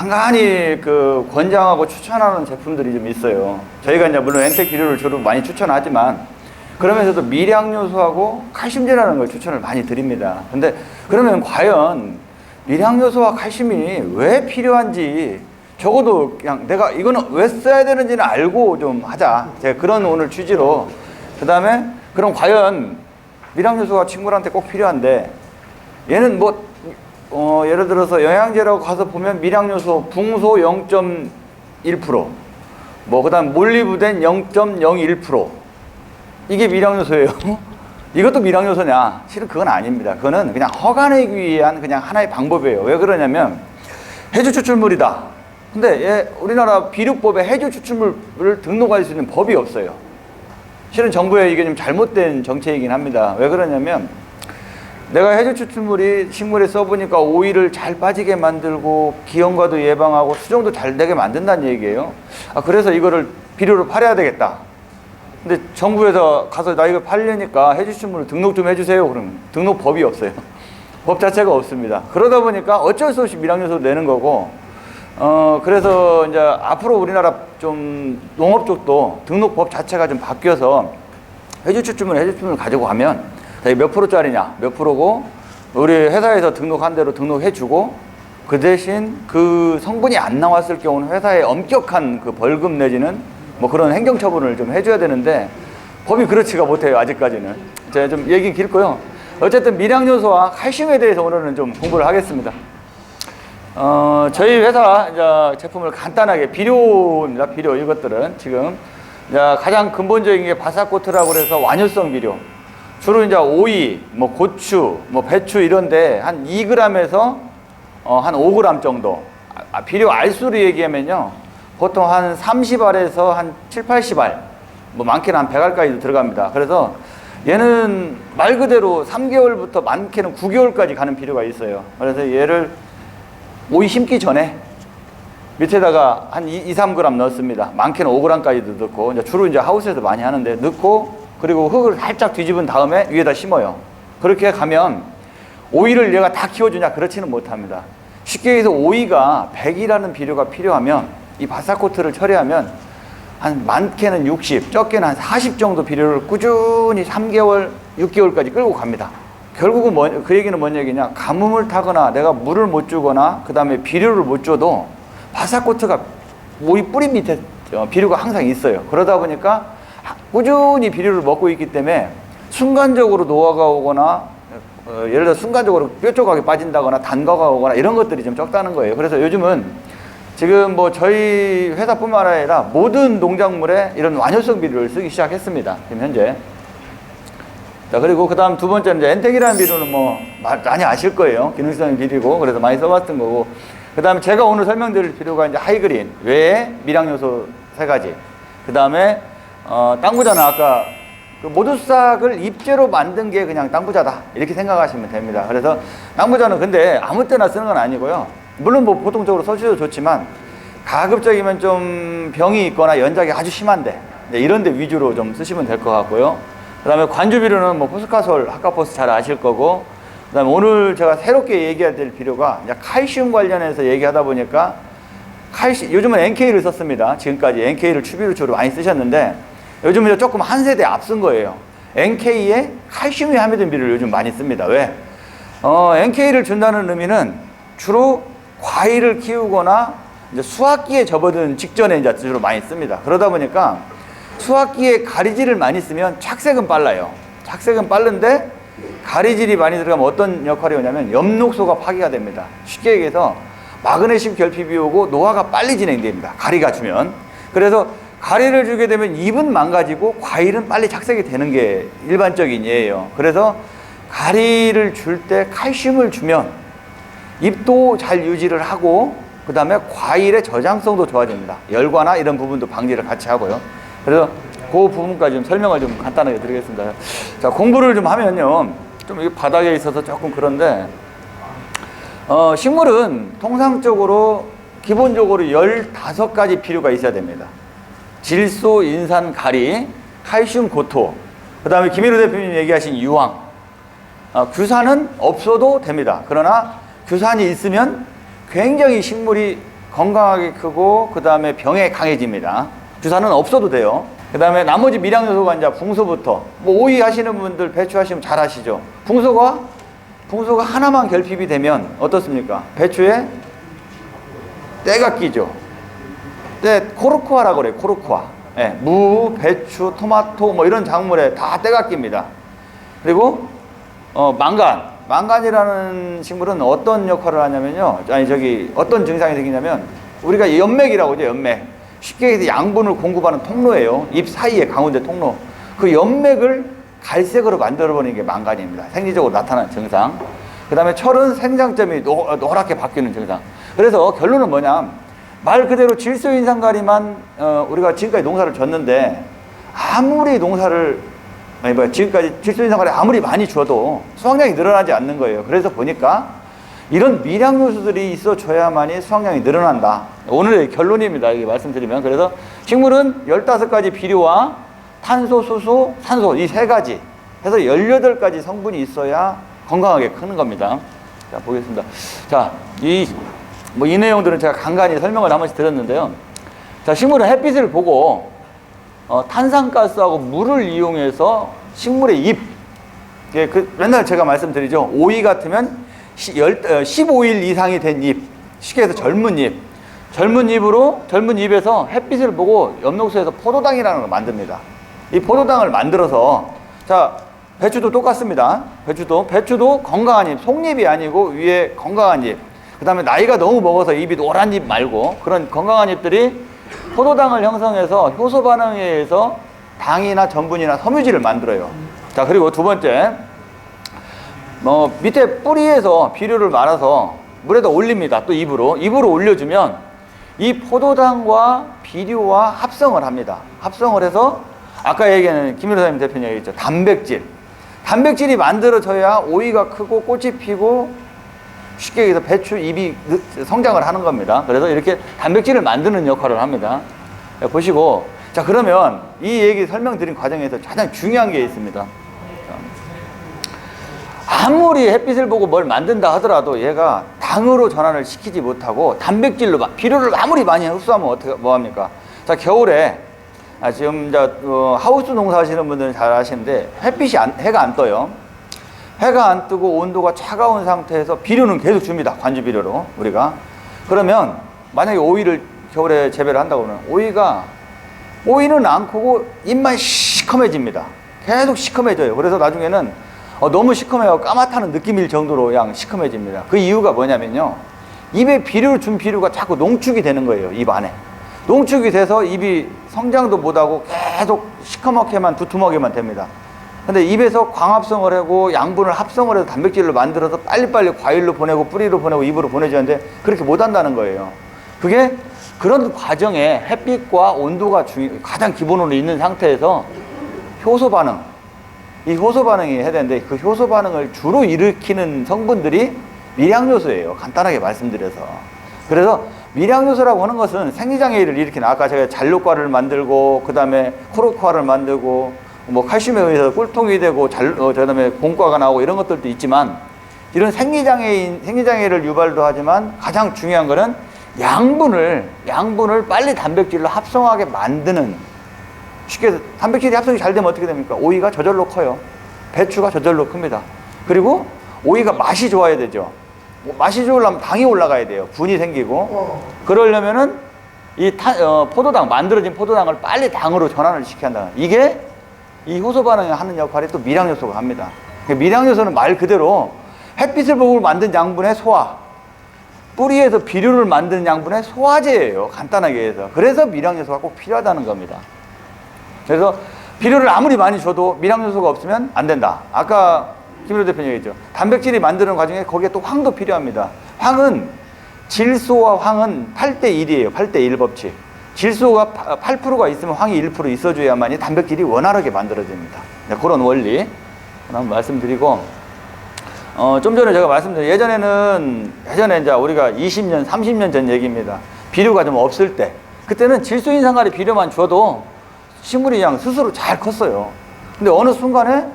간간히 그 권장하고 추천하는 제품들이 좀 있어요. 저희가 이제 물론 엔텍 비료를 주로 많이 추천하지만 그러면서도 미량 요소하고 칼슘제라는 걸 추천을 많이 드립니다. 근데 그러면 과연 미량 요소와 칼슘이 왜 필요한지 적어도 그냥 내가 이거는 왜 써야 되는지는 알고 좀 하자. 제가 그런 오늘 취지로. 그 다음에 그럼 과연 미량 요소가 식물한테 꼭 필요한데 얘는 뭐 예를 들어서 영양제라고 가서 보면 미량 요소 붕소 0.1%, 뭐 그다음 몰리브덴 0.01%, 이게 미량 요소예요. 이것도 미량 요소냐? 실은 그건 아닙니다. 그거는 그냥 허가내기 위한 그냥 하나의 방법이에요. 왜 그러냐면 해주 추출물이다. 근데 우리나라 비료법에 해주 추출물을 등록할 수 있는 법이 없어요. 실은 정부의 이게 좀 잘못된 정책이긴 합니다. 왜 그러냐면 내가 해주 추출물이 식물에 써보니까 오일을 잘 빠지게 만들고 기형과도 예방하고 수정도 잘 되게 만든다는 얘기예요. 그래서 이거를 비료로 팔아야 되겠다. 근데 정부에서 가서 나 이거 팔려니까 해주 추출물을 등록 좀 해주세요. 그러면 등록법이 없어요. 법 자체가 없습니다. 그러다 보니까 어쩔 수 없이 미량요소를 내는 거고, 그래서 이제 앞으로 우리나라 좀 농업 쪽도 등록법 자체가 좀 바뀌어서 해주 추출물을 가지고 가면 몇 프로짜리냐, 몇 프로고, 우리 회사에서 등록한 대로 등록해주고, 그 대신 그 성분이 안 나왔을 경우는 회사에 엄격한 그 벌금 내지는 뭐 그런 행정처분을 좀 해줘야 되는데, 법이 그렇지가 못해요, 아직까지는. 제가 좀 얘기 길고요. 어쨌든 미량요소와 칼슘에 대해서 오늘은 좀 공부를 하겠습니다. 저희 회사 이제 제품을 간단하게 비료입니다. 비료 이것들은 지금 이제 가장 근본적인 게 바사코트라고 그래서 완효성 비료. 주로 이제 오이, 뭐 고추, 뭐 배추 이런데 한 2g에서 한 5g 정도. 비료 알수로 얘기하면요, 보통 한 30알에서 한 7, 80알, 뭐 많게는 한 100알까지도 들어갑니다. 그래서 얘는 말 그대로 3개월부터 많게는 9개월까지 가는 비료가 있어요. 그래서 얘를 오이 심기 전에 밑에다가 한 2, 3g 넣습니다. 많게는 5g까지도 넣고, 이제 주로 이제 하우스에서 많이 하는데 넣고, 그리고 흙을 살짝 뒤집은 다음에 위에다 심어요. 그렇게 가면 오이를 얘가 다 키워주냐? 그렇지는 못합니다. 쉽게 얘기해서 오이가 100이라는 비료가 필요하면 이 바사코트를 처리하면 한 많게는 60, 적게는 한 40 정도 비료를 꾸준히 3개월, 6개월까지 끌고 갑니다. 결국은 그 얘기는 뭔 얘기냐? 가뭄을 타거나 내가 물을 못 주거나 그 다음에 비료를 못 줘도 바사코트가 오이 뿌리 밑에 비료가 항상 있어요. 그러다 보니까 꾸준히 비료를 먹고 있기 때문에 순간적으로 노화가 오거나 예를 들어 순간적으로 뾰족하게 빠진다거나 단과가 오거나 이런 것들이 좀 적다는 거예요. 그래서 요즘은 지금 뭐 저희 회사뿐만 아니라 모든 농작물에 이런 완효성 비료를 쓰기 시작했습니다. 지금 현재. 자, 그리고 그 다음 두 번째는 이제 엔텍이라는 비료는 뭐 많이 아실 거예요. 기능성인 비료고 그래서 많이 써봤던 거고. 그 다음에 제가 오늘 설명드릴 비료가 이제 하이그린 외에 미량요소 3가지. 그 다음에 땅부자는 아까 그 모두싹을 입재로 만든 게 그냥 땅부자다 이렇게 생각하시면 됩니다. 그래서 땅부자는 근데 아무 때나 쓰는 건 아니고요. 물론 뭐 보통적으로 써주셔도 좋지만 가급적이면 좀 병이 있거나 연작이 아주 심한데 이런 데 위주로 좀 쓰시면 될 것 같고요. 그 다음에 관주비료는 뭐 포스카솔, 하카포스 잘 아실 거고, 그 다음에 오늘 제가 새롭게 얘기해야 될 비료가 이제 칼슘 관련해서 얘기하다 보니까 요즘은 NK를 썼습니다. 지금까지 NK를 추비로 주로 많이 쓰셨는데 요즘은 조금 한 세대 앞선 거예요. NK에 칼슘이 함유된 비료를 요즘 많이 씁니다. 왜? NK를 준다는 의미는 주로 과일을 키우거나 이제 수확기에 접어든 직전에 이제 주로 많이 씁니다. 그러다 보니까 수확기에 가리질을 많이 쓰면 착색은 빨라요. 착색은 빠른데 가리질이 많이 들어가면 어떤 역할이 오냐면 엽록소가 파괴가 됩니다. 쉽게 얘기해서 마그네슘 결핍이 오고 노화가 빨리 진행됩니다. 가리가 주면. 그래서 가리를 주게 되면 잎은 망가지고 과일은 빨리 착색이 되는 게 일반적인 예예요. 그래서 가리를 줄 때 칼슘을 주면 잎도 잘 유지를 하고 그 다음에 과일의 저장성도 좋아집니다. 열과나 이런 부분도 방지를 같이 하고요. 그래서 그 부분까지 좀 설명을 좀 간단하게 드리겠습니다. 자, 공부를 좀 하면요, 좀 이 바닥에 있어서 조금 그런데 식물은 통상적으로 기본적으로 15가지 필요가 있어야 됩니다. 질소, 인산, 가리, 칼슘, 고토, 그 다음에 김일우 대표님 얘기하신 유황. 규산은 없어도 됩니다. 그러나 규산이 있으면 굉장히 식물이 건강하게 크고 그 다음에 병에 강해집니다. 주사는 없어도 돼요. 그 다음에 나머지 미량 요소가 이제 붕소부터 뭐 오이 하시는 분들 배추 하시면 잘 아시죠. 붕소가 하나만 결핍이 되면 어떻습니까? 배추에 때가 끼죠. 때 코르쿠아라고 그래요. 코르쿠아. 예, 무, 배추, 토마토 뭐 이런 작물에 다 때가 낍니다. 그리고 망간이라는 식물은 어떤 역할을 하냐면요. 어떤 증상이 생기냐면 우리가 연맥이라고 하죠. 연맥. 쉽게 해서 양분을 공급하는 통로예요. 입 사이에 가운데 통로. 그 연맥을 갈색으로 만들어버리는 게 망간입니다. 생리적으로 나타나는 증상. 그 다음에 철은 생장점이 노랗게 바뀌는 증상. 그래서 결론은 뭐냐. 말 그대로 질소인산가리만 우리가 지금까지 농사를 졌는데 아무리 지금까지 질소인산가리 아무리 많이 줘도 수확량이 늘어나지 않는 거예요. 그래서 보니까 이런 미량 요소들이 있어줘야만이 수확량이 늘어난다. 오늘의 결론입니다. 이게 말씀드리면. 그래서 식물은 15가지 비료와 탄소, 수소, 산소 이 3가지 해서 18가지 성분이 있어야 건강하게 크는 겁니다. 자, 보겠습니다. 자, 이 내용들은 제가 간간히 설명을 한 번씩 드렸는데요. 자, 식물은 햇빛을 보고 탄산가스하고 물을 이용해서 식물의 잎, 예, 맨날 제가 말씀드리죠. 오이 같으면 15일 이상이 된 잎, 쉽게 해서 젊은 잎에서 햇빛을 보고 엽록소에서 포도당이라는 걸 만듭니다. 이 포도당을 만들어서, 자, 배추도 똑같습니다. 배추도 건강한 잎, 속잎이 아니고 위에 건강한 잎, 그 다음에 나이가 너무 먹어서 잎이 노란 잎 말고 그런 건강한 잎들이 포도당을 형성해서 효소 반응에 의해서 당이나 전분이나 섬유질을 만들어요. 자, 그리고 두 번째, 밑에 뿌리에서 비료를 말아서 물에다 올립니다. 또 입으로 올려주면 이 포도당과 비료와 합성을 합니다. 합성을 해서 아까 얘기하는 김일호 선생님 대표님 얘기했죠. 단백질이 만들어져야 오이가 크고 꽃이 피고 쉽게 얘기해서 배추 잎이 성장을 하는 겁니다. 그래서 이렇게 단백질을 만드는 역할을 합니다. 보시고, 자, 그러면 이 얘기 설명드린 과정에서 가장 중요한 게 있습니다. 아무리 햇빛을 보고 뭘 만든다 하더라도 얘가 당으로 전환을 시키지 못하고 단백질로 비료를 아무리 많이 흡수하면 뭐합니까? 자, 겨울에 지금 하우스 농사 하시는 분들은 잘 아시는데 해가 안 떠요. 해가 안 뜨고 온도가 차가운 상태에서 비료는 계속 줍니다. 관주 비료로 우리가. 그러면 만약에 오이를 겨울에 재배를 한다고 그러면 오이는 안 크고 잎만 시커매집니다. 계속 시커매져요. 그래서 나중에는 너무 시커매요. 까맣다는 느낌일 정도로 그냥 시커매집니다. 그 이유가 뭐냐면요. 입에 준 비료가 자꾸 농축이 되는 거예요. 입 안에. 농축이 돼서 입이 성장도 못하고 계속 시커멓게만 두툼하게만 됩니다. 근데 입에서 광합성을 하고 양분을 합성을 해서 단백질로 만들어서 빨리빨리 과일로 보내고 뿌리로 보내고 입으로 보내주는데 그렇게 못한다는 거예요. 그게 그런 과정에 햇빛과 온도가 가장 기본으로 있는 상태에서 이 효소 반응이 해야 되는데 그 효소 반응을 주로 일으키는 성분들이 미량요소예요. 간단하게 말씀드려서. 그래서 미량요소라고 하는 것은 생리장애를 일으키는, 아까 제가 잔류과를 만들고 그 다음에 코르쿠아를 만들고 칼슘에 의해서 꿀통이 되고 그다음에 공과가 나오고 이런 것들도 있지만 이런 생리장애를 유발도 하지만 가장 중요한 거는 양분을 빨리 단백질로 합성하게 만드는, 쉽게 해서 단백질이 합성이 잘 되면 어떻게 됩니까? 오이가 저절로 커요. 배추가 저절로 큽니다. 그리고 오이가 맛이 좋아야 되죠. 맛이 좋으려면 당이 올라가야 돼요. 분이 생기고. 그러려면은 만들어진 포도당을 빨리 당으로 전환을 시켜야 한다. 이게 이 효소 반응을 하는 역할이 또 미량요소가 합니다. 미량요소는 말 그대로 햇빛을 보고 만든 양분의 소화, 뿌리에서 비료를 만드는 양분의 소화제예요. 간단하게 해서. 그래서 미량요소가 꼭 필요하다는 겁니다. 그래서 비료를 아무리 많이 줘도 미량요소가 없으면 안 된다. 아까 김일호 대표님 얘기했죠. 단백질이 만드는 과정에 거기에 또 황도 필요합니다. 질소와 황은 8대1이에요. 8대1 법칙. 질소가 8%가 있으면 황이 1% 있어줘야만이 단백질이 원활하게 만들어집니다. 네, 그런 원리 한번 말씀드리고, 좀 전에 제가 말씀드린 예전에 이제 우리가 20년, 30년 전 얘기입니다. 비료가 좀 없을 때, 그때는 질소인산가리 비료만 줘도 식물이 그냥 스스로 잘 컸어요. 근데 어느 순간에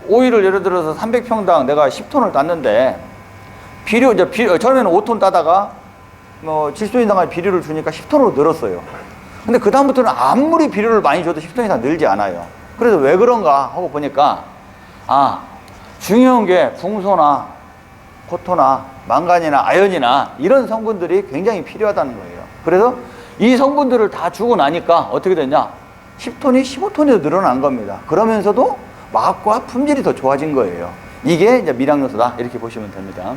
오이를 예를 들어서 300평당 내가 10톤을 땄는데 처음에는 5톤 따다가 질소 이상의 비료를 주니까 10톤으로 늘었어요. 근데 그 다음부터는 아무리 비료를 많이 줘도 10톤 이상 늘지 않아요. 그래서 왜 그런가 하고 보니까 중요한 게 붕소나 코토나 망간이나 아연이나 이런 성분들이 굉장히 필요하다는 거예요. 그래서 이 성분들을 다 주고 나니까 어떻게 됐냐? 10톤이 15톤이 늘어난 겁니다. 그러면서도 맛과 품질이 더 좋아진 거예요. 이게 이제 미량요소다 이렇게 보시면 됩니다.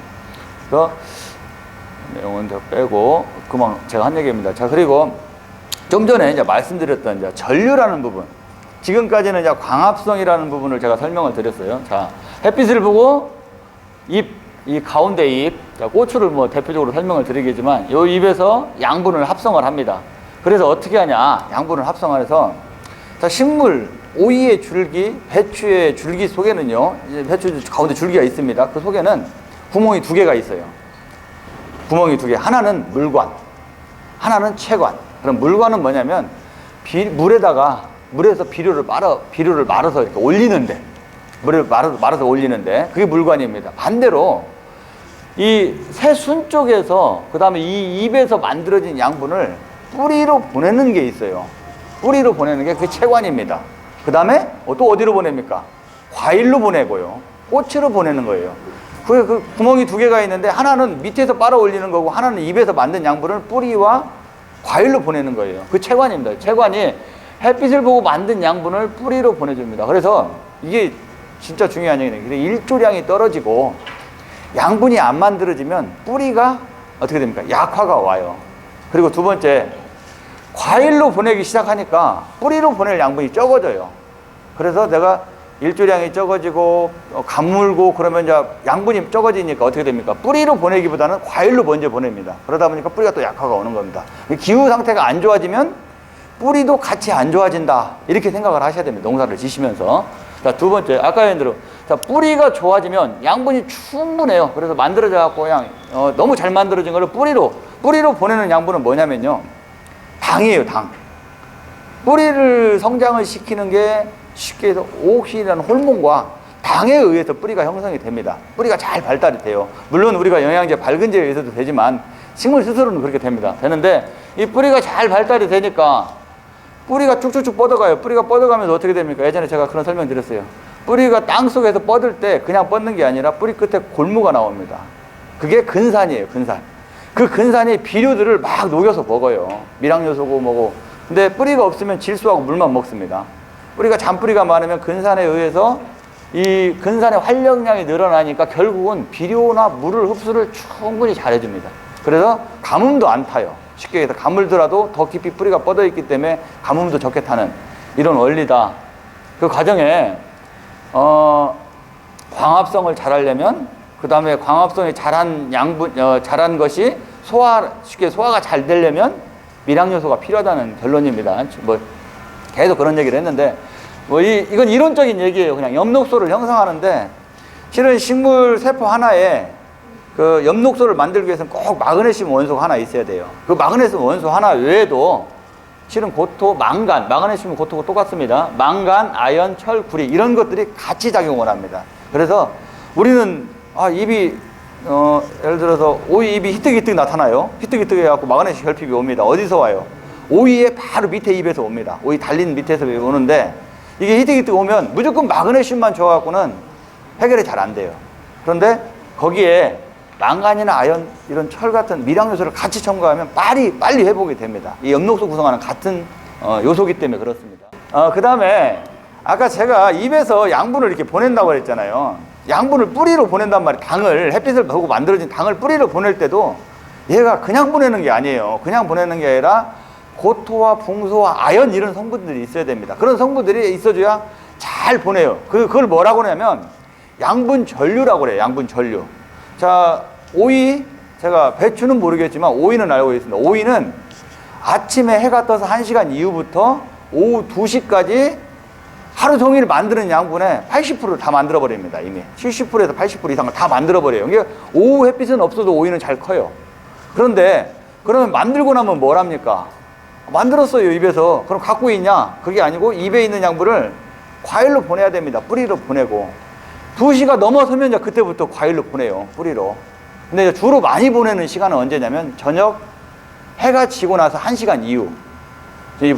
그래서 내용은 더 빼고 그만 제가 한 얘기입니다. 자, 그리고 좀 전에 이제 말씀드렸던 이제 전류라는 부분, 지금까지는 이제 광합성이라는 부분을 제가 설명을 드렸어요. 자, 햇빛을 보고 이 가운데 잎, 자, 고추를 뭐 대표적으로 설명을 드리겠지만 이 잎에서 양분을 합성을 합니다. 그래서 어떻게 하냐? 양분을 합성을 해서 자, 식물 오이의 줄기, 배추의 줄기 속에는요, 이제 배추 가운데 줄기가 있습니다. 그 속에는 구멍이 2개가 있어요. 구멍이 2개. 하나는 물관, 하나는 채관. 그럼 물관은 뭐냐면 물에서 비료를 말아서 이렇게 올리는데, 물을 말아서 올리는데 그게 물관입니다. 반대로 이 새순 쪽에서 그 다음에 이 잎에서 만들어진 양분을 뿌리로 보내는 게 있어요. 뿌리로 보내는 게 그게 채관입니다. 그 다음에 또 어디로 보냅니까? 과일로 보내고요. 꽃으로 보내는 거예요. 그 구멍이 2개가 있는데 하나는 밑에서 빨아 올리는 거고 하나는 잎에서 만든 양분을 뿌리와 과일로 보내는 거예요. 그 채관입니다. 채관이 햇빛을 보고 만든 양분을 뿌리로 보내줍니다. 그래서 이게 진짜 중요한 얘기예요. 일조량이 떨어지고 양분이 안 만들어지면 뿌리가 어떻게 됩니까? 약화가 와요. 그리고 두 번째, 과일로 보내기 시작하니까 뿌리로 보낼 양분이 적어져요. 그래서 내가 일조량이 적어지고 가물고 그러면 이제 양분이 적어지니까 어떻게 됩니까? 뿌리로 보내기보다는 과일로 먼저 보냅니다. 그러다 보니까 뿌리가 또 약화가 오는 겁니다. 기후 상태가 안 좋아지면 뿌리도 같이 안 좋아진다. 이렇게 생각을 하셔야 됩니다. 농사를 지시면서. 자, 두 번째, 아까 얘기한 대로 자, 뿌리가 좋아지면 양분이 충분해요. 그래서 만들어져 갖고 그냥 너무 잘 만들어진 거를 뿌리로 보내는 양분은 뭐냐면요, 당이에요. 당. 뿌리를 성장을 시키는 게 쉽게 해서 오옥신이라는 호르몬과 당에 의해서 뿌리가 형성이 됩니다. 뿌리가 잘 발달이 돼요. 물론 우리가 영양제, 밝은제에 의해서도 되지만 식물 스스로는 그렇게 됩니다. 되는데 이 뿌리가 잘 발달이 되니까 뿌리가 쭉쭉쭉 뻗어가요. 뿌리가 뻗어가면서 어떻게 됩니까? 예전에 제가 그런 설명 드렸어요. 뿌리가 땅 속에서 뻗을 때 그냥 뻗는 게 아니라 뿌리 끝에 골무가 나옵니다. 그게 근산이에요. 근산. 그 근산이 비료들을 막 녹여서 먹어요. 미량요소고 뭐고. 근데 뿌리가 없으면 질소하고 물만 먹습니다. 뿌리가 잔뿌리가 많으면 근산에 의해서 이 근산의 활력량이 늘어나니까 결국은 비료나 물을 흡수를 충분히 잘해줍니다. 그래서 가뭄도 안 타요. 쉽게 얘기해서 가물더라도 더 깊이 뿌리가 뻗어 있기 때문에 가뭄도 적게 타는 이런 원리다. 그 과정에 광합성을 잘하려면 그 다음에 광합성이 잘한 잘한 것이 쉽게 소화가 잘 되려면 미량요소가 필요하다는 결론입니다. 뭐 계속 그런 얘기를 했는데 이건 이론적인 얘기예요. 그냥 엽록소를 형성하는데 실은 식물 세포 하나에 그 엽록소를 만들기 위해서는 꼭 마그네슘 원소가 하나 있어야 돼요. 그 마그네슘 원소 하나 외에도 실은 고토, 망간, 마그네슘 고토가 똑같습니다. 망간, 아연, 철, 구리 이런 것들이 같이 작용을 합니다. 그래서 우리는 잎이 예를 들어서 오이 잎이 희뜩희뜩 나타나요. 희뜩희뜩 해갖고 마그네슘 결핍이 옵니다. 어디서 와요? 오이의 바로 밑에 잎에서 옵니다. 오이 달린 밑에서 오는데 이게 희뜩희뜩 오면 무조건 마그네슘만 줘갖고는 해결이 잘 안 돼요. 그런데 거기에 망간이나 아연 이런 철 같은 미량요소를 같이 첨가하면 빨리 회복이 됩니다. 이 엽록소 구성하는 같은 요소기 때문에 그렇습니다. 그 다음에 아까 제가 잎에서 양분을 이렇게 보낸다고 그랬잖아요. 양분을 뿌리로 보낸단 말이에요. 당을 햇빛을 보고 만들어진 당을 뿌리로 보낼 때도 얘가 그냥 보내는 게 아니에요. 그냥 보내는 게 아니라 고토와 붕소와 아연 이런 성분들이 있어야 됩니다. 그런 성분들이 있어줘야 잘 보내요. 그걸 뭐라고 하냐면 양분 전류라고 그래요. 양분 전류. 자, 오이, 제가 배추는 모르겠지만 오이는 알고 있습니다. 오이는 아침에 해가 떠서 1시간 이후부터 오후 2시까지 하루 종일 만드는 양분의 80%를 다 만들어버립니다. 이미 70%에서 80% 이상을 다 만들어버려요. 이게 오후 햇빛은 없어도 오이는 잘 커요. 그런데 그러면 만들고 나면 뭘 합니까? 만들었어요, 입에서. 그럼 갖고 있냐? 그게 아니고 입에 있는 양분을 과일로 보내야 됩니다. 뿌리로 보내고 2시가 넘어서면 이제 그때부터 과일로 보내요. 뿌리로. 근데 주로 많이 보내는 시간은 언제냐면 저녁 해가 지고 나서 1시간 이후.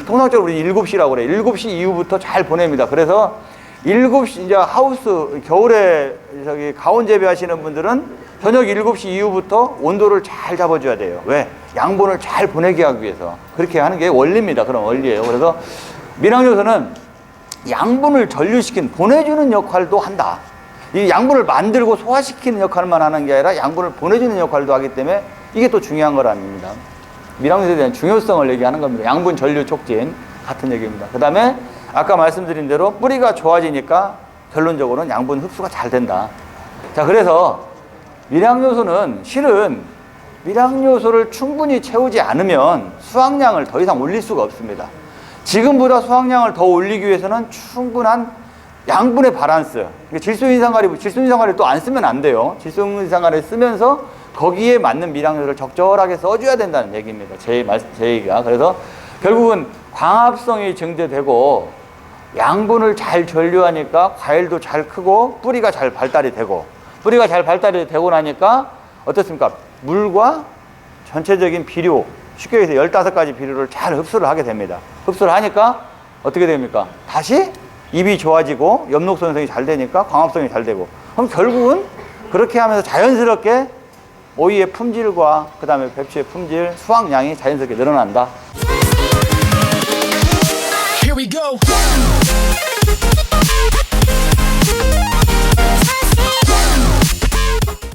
통상적으로 우리 7시라고 그래. 7시 이후부터 잘 보냅니다. 그래서 7시, 이제 하우스, 겨울에 저기 가온 재배하시는 분들은 저녁 7시 이후부터 온도를 잘 잡아줘야 돼요. 왜? 양분을 잘 보내게 하기 위해서. 그렇게 하는 게 원리입니다. 그런 원리예요. 그래서 밀양요소는 양분을 전류시킨, 보내주는 역할도 한다. 이 양분을 만들고 소화시키는 역할만 하는 게 아니라 양분을 보내주는 역할도 하기 때문에 이게 또 중요한 거랍니다. 밀양요소에 대한 중요성을 얘기하는 겁니다. 양분 전류 촉진 같은 얘기입니다. 그 다음에 아까 말씀드린 대로 뿌리가 좋아지니까 결론적으로는 양분 흡수가 잘 된다. 자, 그래서 밀양요소는 실은 밀양요소를 충분히 채우지 않으면 수확량을 더 이상 올릴 수가 없습니다. 지금보다 수확량을 더 올리기 위해서는 충분한 양분의 밸런스. 질소인산가리 또 안 쓰면 안 돼요. 질소인산가리 쓰면서 거기에 맞는 밀양요소를 적절하게 써줘야 된다는 얘기입니다. 제 얘기가. 그래서 결국은 광합성이 증대되고 양분을 잘 전류하니까 과일도 잘 크고 뿌리가 잘 발달이 되고, 뿌리가 잘 발달이 되고 나니까 어떻습니까? 물과 전체적인 비료, 쉽게 얘기해서 15가지 비료를 잘 흡수를 하게 됩니다. 흡수를 하니까 어떻게 됩니까? 다시 잎이 좋아지고 엽록손성이 잘 되니까 광합성이 잘 되고, 그럼 결국은 그렇게 하면서 자연스럽게 오이의 품질과 그 다음에 배추의 품질, 수확량이 자연스럽게 늘어난다. Here we go.